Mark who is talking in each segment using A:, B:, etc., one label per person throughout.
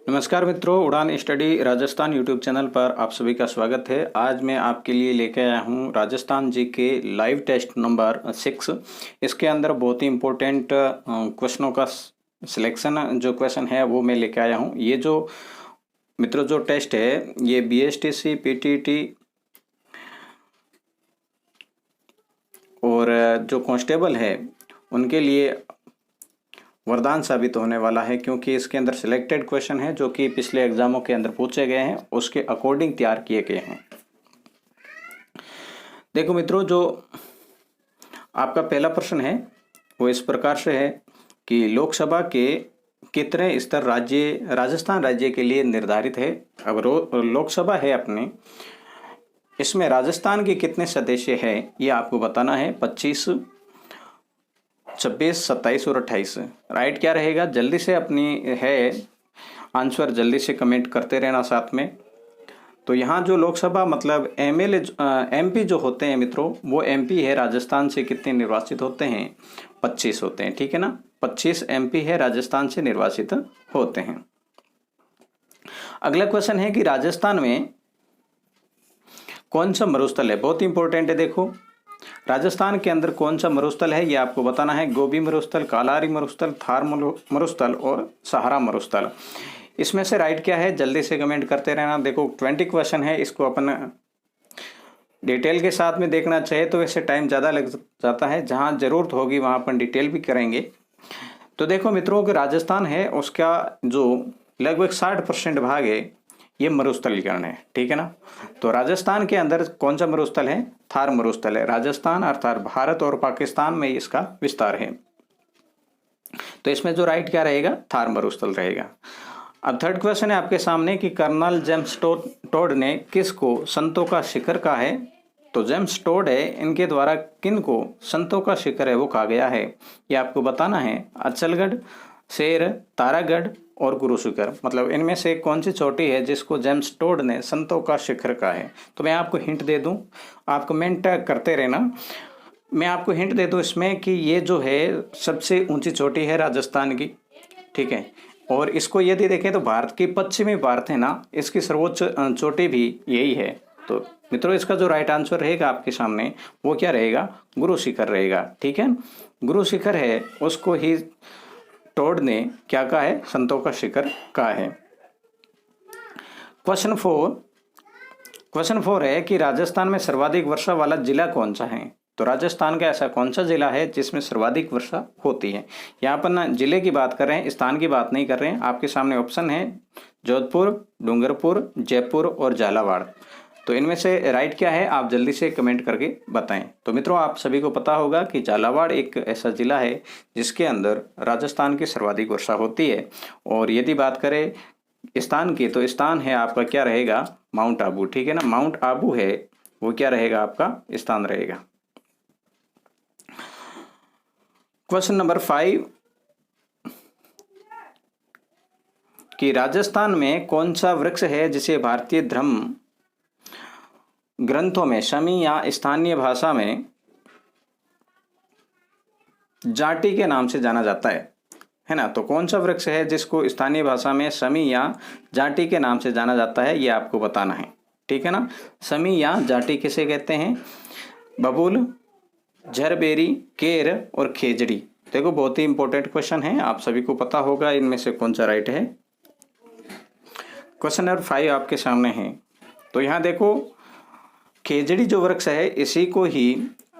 A: नमस्कार मित्रों, उड़ान स्टडी राजस्थान यूट्यूब चैनल पर आप सभी का स्वागत है। आज मैं आपके लिए लेके आया हूँ राजस्थान जी के लाइव टेस्ट नंबर 6। इसके अंदर बहुत ही इम्पोर्टेंट क्वेश्चनों का सिलेक्शन जो क्वेश्चन है वो मैं लेके आया हूँ। ये जो मित्रों जो टेस्ट है ये BSTC PTT और जो कांस्टेबल है उनके लिए वरदान साबित होने वाला है, क्योंकि इसके अंदर सिलेक्टेड क्वेश्चन है जो कि पिछले एग्जामों के अंदर पूछे गए हैं, उसके अकॉर्डिंग तैयार किए गए हैं। देखो मित्रों, जो आपका पहला प्रश्न है वो इस प्रकार से है कि लोकसभा के कितने स्तर राजस्थान राज्य के लिए निर्धारित है। अब लोकसभा है अपने, इसमें राजस्थान के कितने सदस्य हैं ये आपको बताना है। 25, 26, 27 और 28। राइट क्या रहेगा, जल्दी से अपनी है आंसर जल्दी से कमेंट करते रहना साथ में। तो यहाँ जो लोकसभा मतलब MLA MP जो होते हैं मित्रों, वो MP है राजस्थान से कितने निर्वाचित होते हैं, 25 होते हैं। ठीक है ना, 25 MP है राजस्थान से निर्वाचित होते हैं। अगला क्वेश्चन है कि राजस्थान में कौन सा मरुस्थल है, बहुत इंपॉर्टेंट है। देखो राजस्थान के अंदर कौन सा मरुस्थल है ये आपको बताना है। गोबी मरुस्थल, कालारी मरुस्थल, थार मरुस्थल और सहारा मरुस्थल। इसमें से राइट क्या है, जल्दी से कमेंट करते रहना। देखो 20 क्वेश्चन है, इसको अपन डिटेल के साथ में देखना चाहिए तो वैसे टाइम ज़्यादा लग जाता है, जहाँ ज़रूरत होगी वहाँ अपन डिटेल भी करेंगे। तो देखो मित्रों कि राजस्थान है उसका जो लगभग 60% भाग है ये मरुस्थलीकरण है। ठीक है ना, तो राजस्थान के अंदर कौन सा मरुस्थल है, थार मरुस्थल है। राजस्थान अर्थात भारत और पाकिस्तान में इसका विस्तार है, तो इसमें जो राइट क्या रहेगा, थार मरुस्थल रहेगा। अब थर्ड क्वेश्चन है आपके सामने कि कर्नल जेम्स टोड ने किसको संतों का शिखर कहा है। तो जेम्स टोड है, इनके द्वारा किन को संतों का शिखर है वो कहा गया है, ये आपको बताना है। अचलगढ़, शेर, तारागढ़ और गुरु शिखर, मतलब इनमें से कौन सी चोटी है जिसको जेम्स टोड ने संतों का शिखर कहा है। तो मैं आपको हिंट दे दूं, आप कमेंट करते रहना। मैं आपको हिंट दे दूं इसमें कि ये जो है सबसे ऊंची चोटी है राजस्थान की। ठीक है, और इसको यदि देखें तो भारत की पश्चिमी भारत है ना, इसकी सर्वोच्च चोटी भी यही है। तो मित्रों इसका जो राइट आंसर रहेगा आपके सामने वो क्या रहेगा, गुरु शिखर रहेगा। ठीक है, गुरु शिखर है उसको ही टोड ने क्या कहा है, संतों का शिखर कहा है। क्वेश्चन 4 है कि राजस्थान में सर्वाधिक वर्षा वाला जिला कौन सा है। तो राजस्थान का ऐसा कौन सा जिला है जिसमें सर्वाधिक वर्षा होती है। यहाँ पर ना जिले की बात कर रहे हैं, स्थान की बात नहीं कर रहे हैं। आपके सामने ऑप्शन है जोधपुर, डूंगरपुर, जयपुर और झालावाड़। तो इनमें से राइट क्या है आप जल्दी से कमेंट करके बताएं। तो मित्रों आप सभी को पता होगा कि झालावाड़ एक ऐसा जिला है जिसके अंदर राजस्थान की सर्वाधिक वर्षा होती है। और यदि बात करें स्थान की तो स्थान है आपका क्या रहेगा, माउंट आबू। ठीक है ना, माउंट आबू है वो क्या रहेगा, आपका स्थान रहेगा। क्वेश्चन नंबर 5 कि राजस्थान में कौन सा वृक्ष है जिसे भारतीय धर्म ग्रंथों में शमी या स्थानीय भाषा में जाटी के नाम से जाना जाता है ना। तो कौन सा वृक्ष है जिसको स्थानीय भाषा में शमी या जाटी के नाम से जाना जाता है ये आपको बताना है। ठीक है ना, शमी या जाटी किसे कहते हैं, बबूल, झरबेरी, केर और खेजड़ी। देखो बहुत ही इंपॉर्टेंट क्वेश्चन है, आप सभी को पता होगा इनमें से कौन सा राइट है। क्वेश्चन नंबर 5 आपके सामने है। तो यहाँ देखो खेजड़ी जो वृक्ष है इसी को ही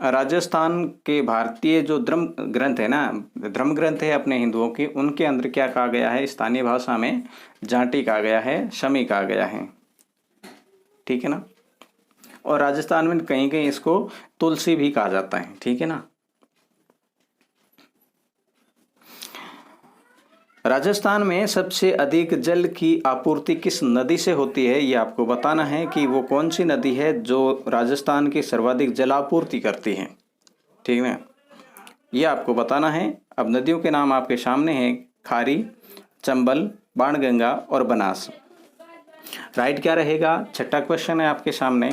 A: राजस्थान के भारतीय जो धर्म ग्रंथ है ना, धर्म ग्रंथ है अपने हिंदुओं की, उनके अंदर क्या कहा गया है, स्थानीय भाषा में जाटी कहा गया है, शमी कहा गया है। ठीक है ना, और राजस्थान में कहीं कहीं इसको तुलसी भी कहा जाता है। ठीक है ना, राजस्थान में सबसे अधिक जल की आपूर्ति किस नदी से होती है ये आपको बताना है कि वो कौन सी नदी है जो राजस्थान की सर्वाधिक जल आपूर्ति करती है। ठीक है, ये आपको बताना है। अब नदियों के नाम आपके सामने हैं, खारी, चंबल, बाणगंगा और बनास। राइट क्या रहेगा, छठा क्वेश्चन है आपके सामने।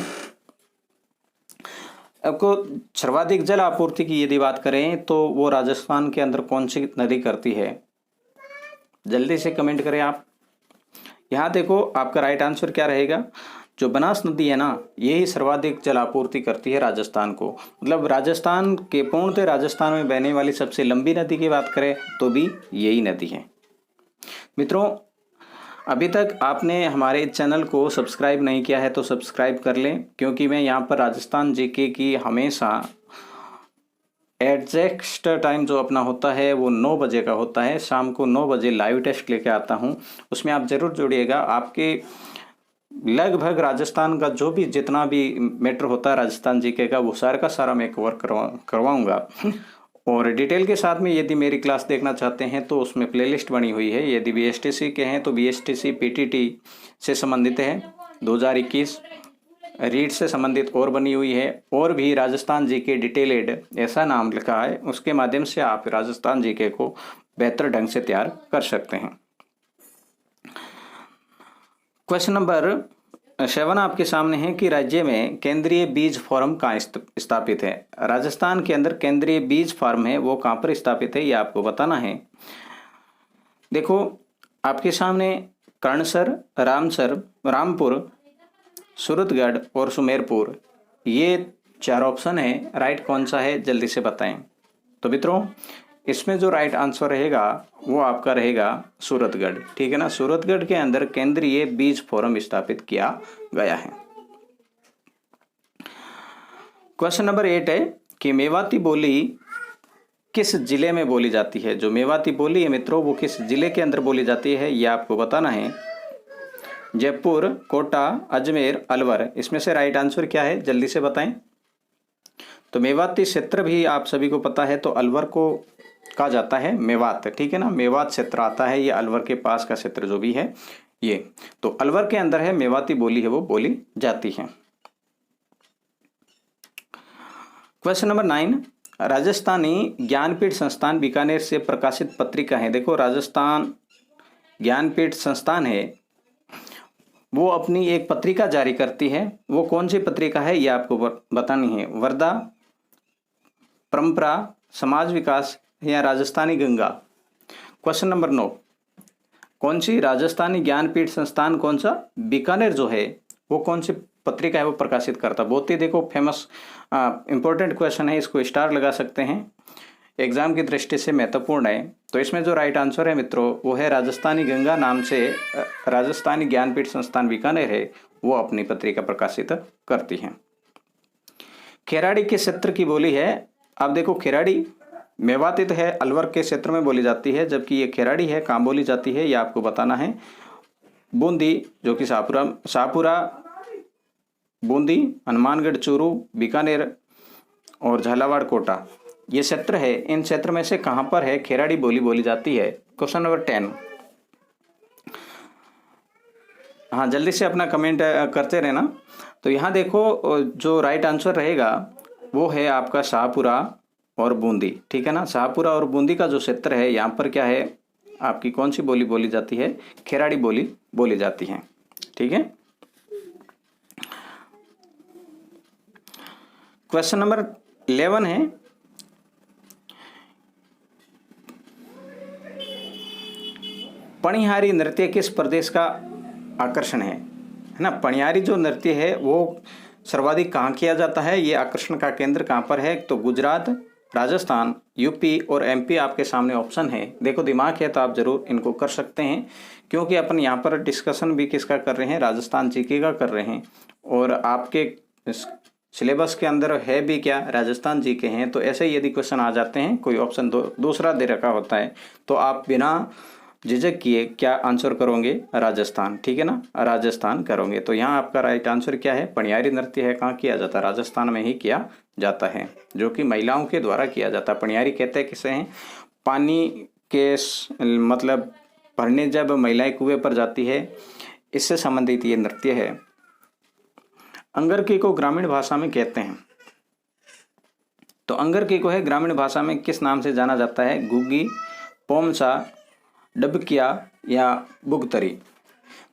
A: आपको सर्वाधिक जल आपूर्ति की यदि बात करें तो वो राजस्थान के अंदर कौन सी नदी करती है, जल्दी से कमेंट करें आप। यहाँ देखो आपका राइट आंसर क्या रहेगा, जो बनास नदी है ना, यही सर्वाधिक जल आपूर्ति करती है राजस्थान को। मतलब राजस्थान के पूर्णतः राजस्थान में बहने वाली सबसे लंबी नदी की बात करें तो भी यही नदी है। मित्रों, अभी तक आपने हमारे चैनल को सब्सक्राइब नहीं किया है तो सब्सक्राइब कर लें, क्योंकि मैं यहाँ पर राजस्थान जीके की हमेशा एग्जैक्ट टाइम जो अपना होता है वो 9 बजे का होता है, शाम को 9 बजे लाइव टेस्ट लेके आता हूँ। उसमें आप ज़रूर जुड़िएगा। आपके लगभग राजस्थान का जो भी जितना भी मैटर होता है राजस्थान जीके का, वो सारा का सारा मैं कवर करवाऊँगा। और डिटेल के साथ में यदि मेरी क्लास देखना चाहते हैं तो उसमें प्लेलिस्ट बनी हुई है। यदि बीएसटीसी के हैं तो बीएसटीसी पीटीटी से संबंधित है, 2021 रीड से संबंधित और बनी हुई है, और भी राजस्थान जीके डिटेलेड ऐसा नाम लिखा है, उसके माध्यम से आप राजस्थान जीके को बेहतर ढंग से तैयार कर सकते हैं। क्वेश्चन नंबर 7 आपके सामने है कि राज्य में केंद्रीय बीज फार्म कहाँ स्थापित है। राजस्थान के अंदर केंद्रीय बीज फार्म है, वो कहाँ पर स्थापित है ये आपको बताना है। देखो आपके सामने कर्णसर, रामसर, रामपुर, सूरतगढ़ और सुमेरपुर, ये 4 ऑप्शन है। राइट कौन सा है जल्दी से बताएं। तो मित्रों, इसमें जो राइट आंसर रहेगा वो आपका रहेगा सूरतगढ़। ठीक है ना, सूरतगढ़ के अंदर केंद्रीय बीज फोरम स्थापित किया गया है। क्वेश्चन नंबर 8 है कि मेवाती बोली किस जिले में बोली जाती है। जो मेवाती बोली है मित्रों, वो किस जिले के अंदर बोली जाती है ये आपको बताना है। जयपुर, कोटा, अजमेर, अलवर, इसमें से राइट आंसर क्या है जल्दी से बताएं। तो मेवाती क्षेत्र भी आप सभी को पता है, तो अलवर को कहा जाता है मेवात। ठीक है ना, मेवात क्षेत्र आता है, ये अलवर के पास का क्षेत्र जो भी है ये, तो अलवर के अंदर है मेवाती बोली है वो बोली जाती है। क्वेश्चन नंबर 9, राजस्थानी ज्ञानपीठ संस्थान बीकानेर से प्रकाशित पत्रिका है। देखो राजस्थान ज्ञानपीठ संस्थान है, वो अपनी एक पत्रिका जारी करती है। वो कौन सी पत्रिका है ये आपको बतानी है। वर्धा, परंपरा, समाज विकास या राजस्थानी गंगा। क्वेश्चन नंबर 9, कौन सी राजस्थानी ज्ञानपीठ संस्थान कौन सा बीकानेर जो है वो कौन सी पत्रिका है वो प्रकाशित करता। बहुत ही देखो फेमस इंपॉर्टेंट क्वेश्चन है, इसको स्टार लगा सकते हैं, एग्जाम की दृष्टि से महत्वपूर्ण है। तो इसमें जो राइट आंसर है मित्रों वो है राजस्थानी गंगा नाम से राजस्थानी ज्ञानपीठ संस्थान बीकानेर है, वो अपनी पत्रिका प्रकाशित करती है। खेराड़ी के क्षेत्र की बोली है। अब देखो खेराड़ी मेवाती तो है, अलवर के क्षेत्र में बोली जाती है, जबकि ये खेराड़ी है कहाँ बोली जाती है ये आपको बताना है। बूंदी जो कि शाहपुरा, बूंदी, हनुमानगढ़, चूरू, बीकानेर और झालावाड़, कोटा, ये क्षेत्र है। इन क्षेत्र में से कहां पर है खेराड़ी बोली बोली जाती है। क्वेश्चन नंबर 10, हाँ जल्दी से अपना कमेंट करते रहना। तो यहाँ देखो जो राइट आंसर रहेगा वो है आपका शाहपुरा और बूंदी। ठीक है ना, शाहपुरा और बूंदी का जो क्षेत्र है यहाँ पर क्या है आपकी कौन सी बोली बोली जाती है, खेराड़ी बोली बोली जाती है। ठीक है। क्वेश्चन नंबर 11 है, पणिहारी नृत्य किस प्रदेश का आकर्षण है ना। पणिहारी जो नृत्य है वो सर्वाधिक कहाँ किया जाता है, ये आकर्षण का केंद्र कहाँ पर है। तो गुजरात, राजस्थान, यूपी और एमपी आपके सामने ऑप्शन है। देखो दिमाग है तो आप जरूर इनको कर सकते हैं, क्योंकि अपन यहाँ पर डिस्कशन भी किसका कर रहे हैं, राजस्थान जीके का कर रहे हैं, और आपके सिलेबस के अंदर है भी क्या, राजस्थान जीके हैं। तो ऐसे ही यदि क्वेश्चन आ जाते हैं, कोई ऑप्शन दूसरा दे रखा होता है, तो आप बिना झिझक किए क्या आंसर करोगे, राजस्थान। ठीक है ना, राजस्थान करोगे। तो यहाँ आपका राइट आंसर क्या है, पणियारी नृत्य है, कहाँ किया जाता है, राजस्थान में ही किया जाता है, जो कि महिलाओं के द्वारा किया जाता है। पणियारी कहते हैं किसे हैं, पानी के मतलब भरने जब महिलाएं कुएं पर जाती है, इससे संबंधित ये नृत्य है। अंगरकी को ग्रामीण भाषा में कहते हैं, तो अंगरकी को है ग्रामीण भाषा में किस नाम से जाना जाता है, गुग्गी, पोमसा, डबकिया या बुगतरी।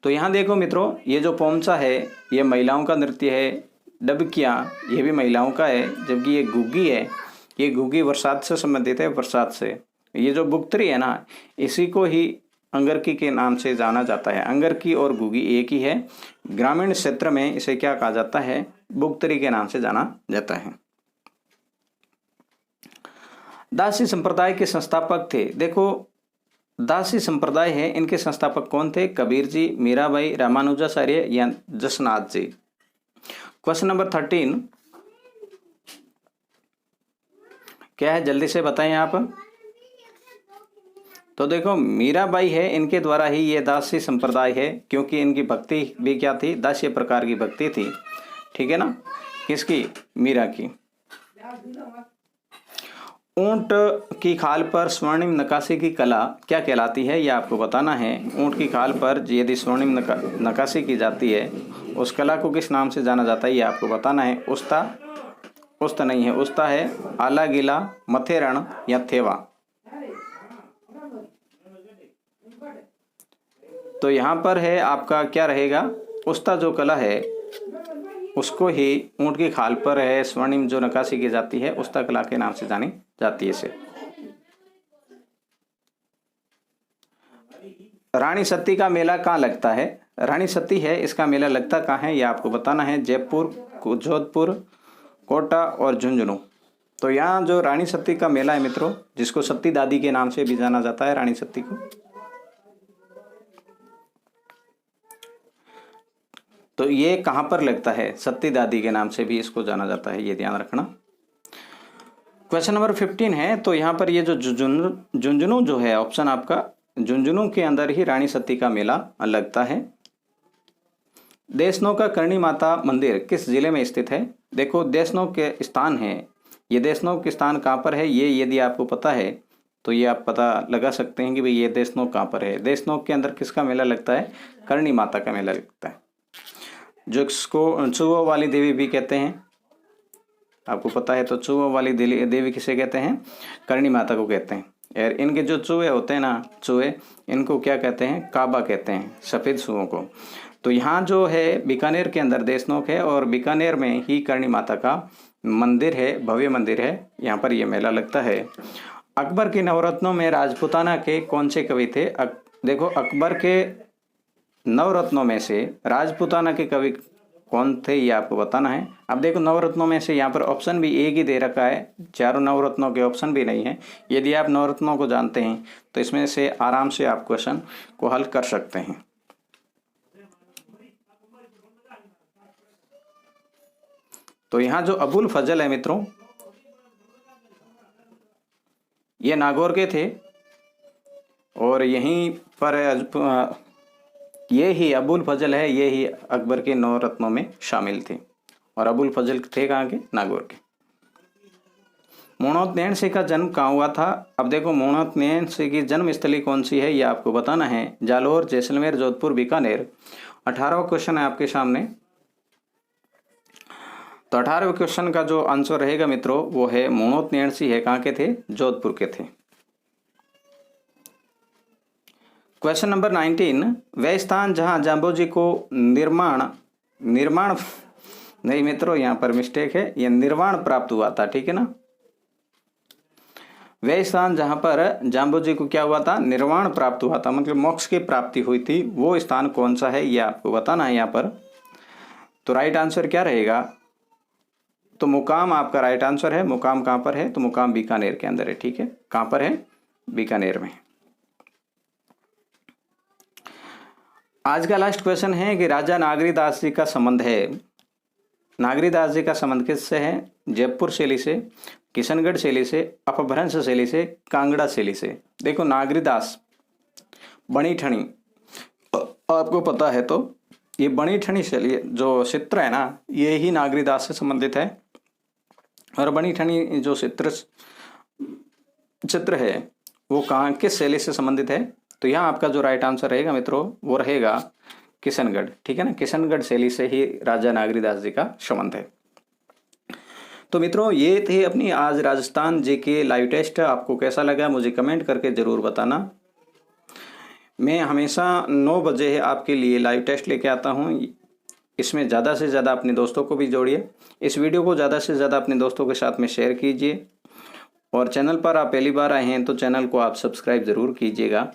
A: तो यहाँ देखो मित्रों, ये जो पोमसा है ये महिलाओं का नृत्य है, डबकिया ये भी महिलाओं का है, जबकि ये गुग्गी है, ये गुग्गी बरसात से संबंधित है, बरसात से। ये जो बुगतरी है ना, इसी को ही अंगरकी के नाम से जाना जाता है। अंगरकी और गुगी एक ही है। ग्रामीण क्षेत्र में इसे क्या कहा जाता है? बुगतरी के नाम से जाना जाता है। दासी संप्रदाय के संस्थापक थे। देखो दासी संप्रदाय है, इनके संस्थापक कौन थे? कबीर जी, मीराबाई, रामानुजाचार्य या जसनाथ जी। क्वेश्चन नंबर 13 क्या है, जल्दी से बताएं आप। तो देखो मीराबाई है, इनके द्वारा ही ये दासी संप्रदाय है, क्योंकि इनकी भक्ति भी क्या थी? दासी प्रकार की भक्ति थी। ठीक है ना? किसकी? मीरा की। ऊंट की खाल पर स्वर्णिम नक्काशी की कला क्या कहलाती है? यह आपको बताना है। ऊंट की खाल पर यदि स्वर्णिम नक्काशी की जाती है, उस कला को किस नाम से जाना जाता है? यह आपको बताना है। उस्ता नहीं है, उस्ता है आला गीला, मथेरण या थेवा। तो यहाँ पर है आपका क्या रहेगा? उस्ता जो कला है उसको ही ऊंट की खाल पर है स्वर्णिम जो नक्काशी की जाती है, उस्ता कला के नाम से जानी जाती है इसे। रानी सती का मेला कहाँ लगता है? रानी सती है, इसका मेला लगता कहाँ है? यह आपको बताना है। जयपुर, जोधपुर, कोटा और झुंझुनू। तो यहाँ जो रानी सती का मेला है मित्रों, जिसको सती दादी के नाम से भी जाना जाता है, रानी सती को, तो ये कहाँ पर लगता है? सती दादी के नाम से भी इसको जाना जाता है, ये ध्यान रखना। क्वेश्चन नंबर 15 है, तो यहाँ पर ये जो झुंझुनू जो है ऑप्शन आपका, झुंझुनू के अंदर ही रानी सती का मेला लगता है। देशनों का करणी माता मंदिर किस जिले में स्थित है? देखो देशनों के स्थान है, ये देशनों के स्थान कहाँ पर है, ये यदि आपको पता है तो ये आप पता लगा सकते हैं कि भाई ये देशनों कहाँ पर है। देशनों के अंदर किसका मेला लगता है? करणी माता का मेला लगता है, जो इसको चूहों वाली देवी भी कहते हैं। आपको पता है तो चूहों वाली देवी किसे कहते हैं? करणी माता को कहते हैं। और इनके जो चूहे होते हैं ना, चूहे, इनको क्या कहते हैं? काबा कहते हैं, सफ़ेद चूहों को। तो यहाँ जो है बीकानेर के अंदर देशनोक है, और बीकानेर में ही करणी माता का मंदिर है, भव्य मंदिर है, यहाँ पर यह मेला लगता है। अकबर के नवरत्नों में राजपूताना के कौन से कवि थे? देखो अकबर के नवरत्नों में से राजपूताना के कवि कौन थे, ये आपको बताना है। अब देखो नवरत्नों में से यहाँ पर ऑप्शन भी एक ही दे रखा है, चारों नवरत्नों के ऑप्शन भी नहीं है। यदि आप नवरत्नों को जानते हैं तो इसमें से आराम से आप क्वेश्चन को हल कर सकते हैं। तो यहाँ जो अबुल फजल है मित्रों, ये नागौर के थे, और यहीं पर ये ही अबुल फजल है, ये ही अकबर के नवरत्नों में शामिल थे। और अबुल फजल थे कहाँ के? नागौर के। मोहम्मद नैन सिंह का जन्म कहाँ हुआ था? अब देखो मोहम्मद नैन सिंह की जन्म स्थली कौन सी है, ये आपको बताना है। जालौर, जैसलमेर, जोधपुर, बीकानेर। 18वां क्वेश्चन है आपके सामने। तो 18वें क्वेश्चन का जो आंसर रहेगा मित्रों वो है मोहम्मद नैन सिंह है, कहाँ के थे? जोधपुर के थे। क्वेश्चन नंबर 19, वह स्थान जहां जाम्बोजी को निर्माण नहीं मित्रों, यहाँ पर मिस्टेक है, यह निर्वाण प्राप्त हुआ था। ठीक है ना? वह स्थान जहां पर जाम्बोजी को क्या हुआ था? निर्वाण प्राप्त हुआ था, मतलब मोक्ष की प्राप्ति हुई थी, वो स्थान कौन सा है, यह आपको बताना है यहाँ पर। तो राइट आंसर क्या रहेगा? तो मुकाम आपका राइट आंसर है। मुकाम कहाँ पर है? तो मुकाम बीकानेर के अंदर है। ठीक है, कहाँ पर है? बीकानेर में। आज का लास्ट क्वेश्चन है कि राजा नागरीदास जी का संबंध है। नागरीदास जी का संबंध किससे है? जयपुर शैली से, किशनगढ़ शैली से, अपभ्रंश शैली से, कांगड़ा शैली से। देखो नागरीदास बनी ठनी आपको पता है, तो ये बनी ठनी शैली जो चित्र है ना, ये ही नागरीदास से संबंधित है। और बनी ठनी जो चित्र है वो कहाँ, किस शैली से संबंधित है? तो यहाँ आपका जो राइट आंसर रहेगा मित्रों वो रहेगा किशनगढ़। ठीक है ना? किशनगढ़ शैली से ही राजा नागरीदास जी का संबंध है। तो मित्रों ये थे अपनी आज राजस्थान जीके लाइव टेस्ट। आपको कैसा लगा मुझे कमेंट करके जरूर बताना। मैं हमेशा 9 बजे आपके लिए लाइव टेस्ट लेके आता हूँ। इसमें ज़्यादा से ज़्यादा अपने दोस्तों को भी जोड़िए। इस वीडियो को ज़्यादा से ज़्यादा अपने दोस्तों के साथ में शेयर कीजिए। और चैनल पर आप पहली बार आए हैं तो चैनल को आप सब्सक्राइब ज़रूर कीजिएगा।